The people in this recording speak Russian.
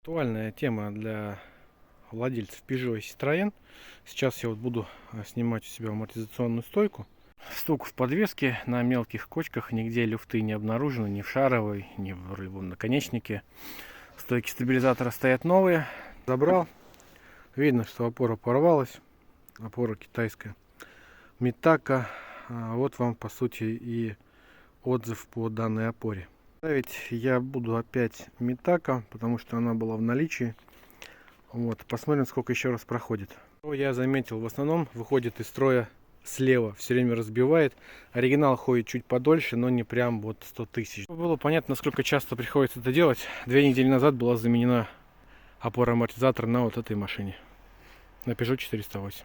Актуальная тема для владельцев Peugeot и Citroën. Сейчас я вот буду снимать у себя амортизационную стойку. Стук в подвеске на мелких кочках, нигде люфты не обнаружены, ни в шаровой, ни в рулевом наконечнике. Стойки стабилизатора стоят новые. Забрал. Видно, что опора порвалась. Опора китайская. Митака. Вот вам по сути и отзыв по данной опоре. Ставить я буду опять Митака, потому что она была в наличии. Вот, посмотрим, сколько еще раз проходит. Я заметил, в основном выходит из строя слева, все время разбивает. Оригинал ходит чуть подольше, но не прям вот 100 тысяч. Было понятно, насколько часто приходится это делать. 2 недели назад была заменена опора амортизатора на вот этой машине, на Peugeot 408.